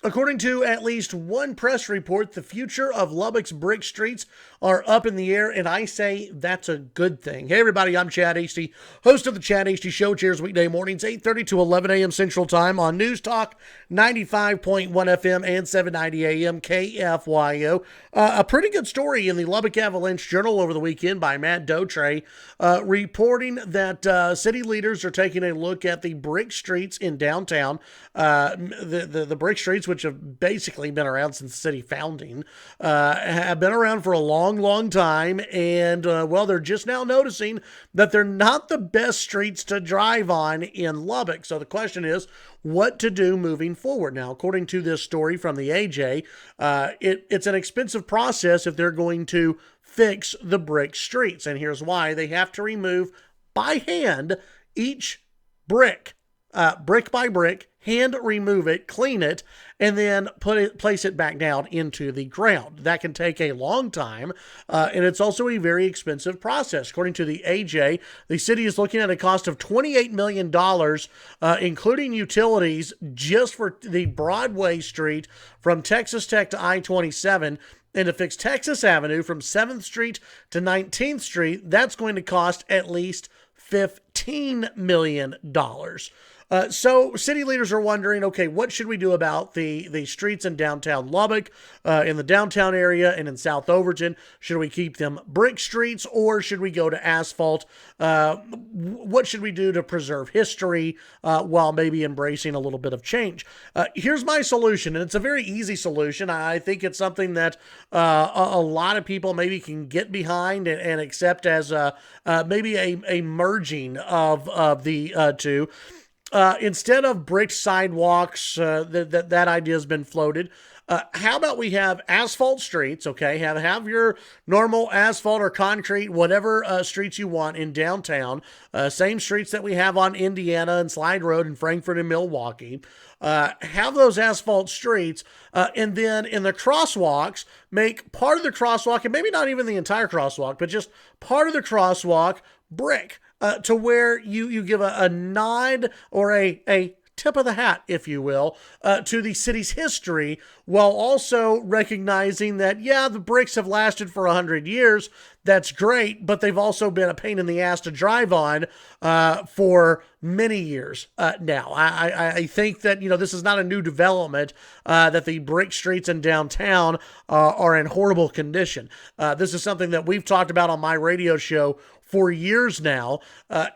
According to at least one press report, the future of Lubbock's brick streets are up in the air, and I say that's a good thing. Hey, everybody, I'm Chad Hasty, host of the Chad Hasty Show. Cheers weekday mornings, 8:30 to 11 a.m. Central Time on News Talk 95.1 FM and 790 a.m. KFYO. A pretty good story in the Lubbock Avalanche Journal over the weekend by Matt Dotre, reporting that city leaders are taking a look at the brick streets in downtown. The brick streets, which have basically been around since city founding, have been around for a long time, and well, they're just now noticing that they're not the best streets to drive on in Lubbock. So the question is, what to do moving forward. Now, according to this story from the AJ, it's an expensive process if they're going to fix the brick streets, and here's why. They have to remove by hand each brick, brick by brick, hand remove it, clean it, and then place it back down into the ground. That can take a long time, and it's also a very expensive process. According to the AJ, the city is looking at a cost of $28 million, including utilities, just for the Broadway Street from Texas Tech to I-27, and to fix Texas Avenue from 7th Street to 19th Street. That's going to cost at least $15 million. So city leaders are wondering, okay, what should we do about the streets in downtown Lubbock, in the downtown area, and in South Overton? Should we keep them brick streets, or should we go to asphalt? What should we do to preserve history while maybe embracing a little bit of change? Here's my solution, and it's a very easy solution. I think it's something that a lot of people maybe can get behind and accept as maybe a merging of the two. Instead of brick sidewalks, that idea has been floated. How about we have asphalt streets, okay? Have your normal asphalt or concrete, whatever streets you want in downtown. Same streets that we have on Indiana and Slide Road in Frankfort and Milwaukee. Have those asphalt streets, and then in the crosswalks, make part of the crosswalk, and maybe not even the entire crosswalk, but just part of the crosswalk brick. To where you give a nod or a tip of the hat, if you will, to the city's history, while also recognizing that, yeah, the bricks have lasted for 100 years. That's great, but they've also been a pain in the ass to drive on for many years now. I think that, this is not a new development, that the brick streets in downtown are in horrible condition. This is something that we've talked about on my radio show for years now,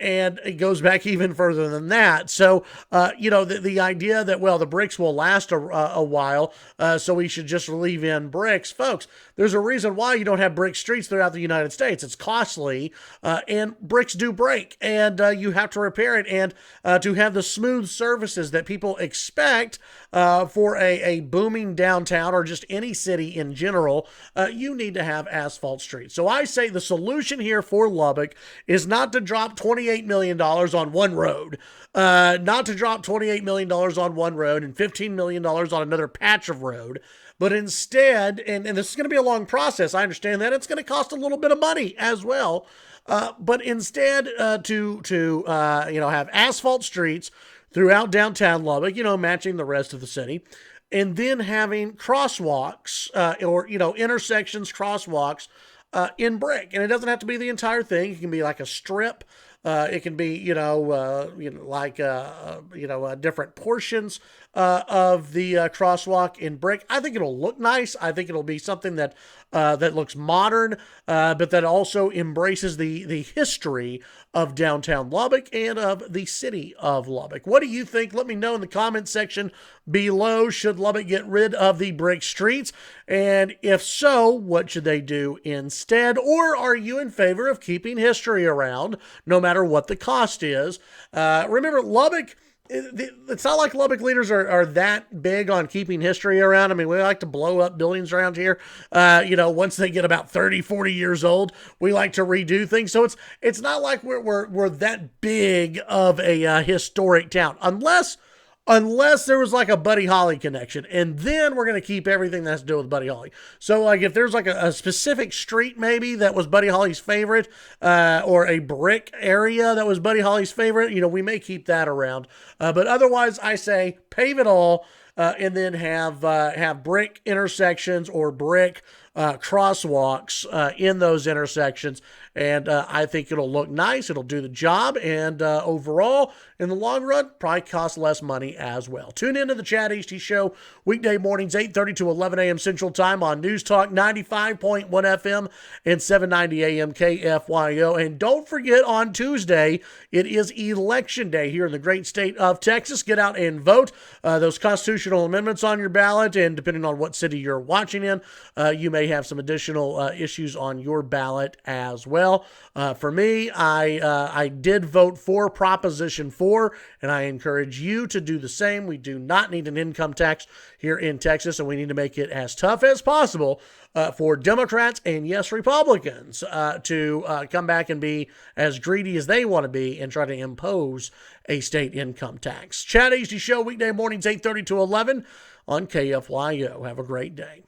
and it goes back even further than that. So, the idea that, well, the bricks will last a while, so we should just leave in bricks. Folks, there's a reason why you don't have brick streets throughout the United States. It's costly, and bricks do break, and you have to repair it, and to have the smooth surfaces that people expect for a booming downtown or just any city in general, you need to have asphalt streets. So I say the solution here for Lubbock is not to drop $28 million on one road, not to drop $28 million on one road and $15 million on another patch of road, but instead, and this is going to be a long process, I understand that, it's going to cost a little bit of money as well, but instead to have asphalt streets throughout downtown Lubbock, matching the rest of the city, and then having crosswalks or intersections, crosswalks, in brick. And it doesn't have to be the entire thing. It can be like a strip. It can be, different portions of the crosswalk in brick. I think it'll look nice. I think it'll be something that looks modern, but that also embraces the history of downtown Lubbock and of the city of Lubbock. What do you think? Let me know in the comment section below. Should Lubbock get rid of the brick streets? And if so, what should they do instead? Or are you in favor of keeping history around, no matter what the cost is? Remember, Lubbock, it's not like Lubbock leaders are that big on keeping history around. I mean, we like to blow up buildings around here. Once they get about 30, 40 years old, we like to redo things. So it's not like we're that big of a historic town, unless there was like a Buddy Holly connection, and then we're going to keep everything that's to do with Buddy Holly. So like if there's like a specific street maybe that was Buddy Holly's favorite, or a brick area that was Buddy Holly's favorite, we may keep that around. But otherwise I say pave it all, and then have brick intersections or brick crosswalks in those intersections. And I think it'll look nice. It'll do the job. And overall, in the long run, probably cost less money as well. Tune into the Chad Hasty Show weekday mornings, 8:30 to 11 a.m. Central Time on News Talk 95.1 FM and 790 AM KFYO. And don't forget, on Tuesday, it is Election Day here in the great state of Texas. Get out and vote. Those constitutional amendments on your ballot, and depending on what city you're watching in, you may have some additional issues on your ballot as well. For me, I did vote for Proposition 4, and I encourage you to do the same. We do not need an income tax here in Texas, and we need to make it as tough as possible for Democrats and, yes, Republicans to come back and be as greedy as they want to be and try to impose a state income tax. Chad Hasty Show, weekday mornings, 8:30 to 11 on KFYO. Have a great day.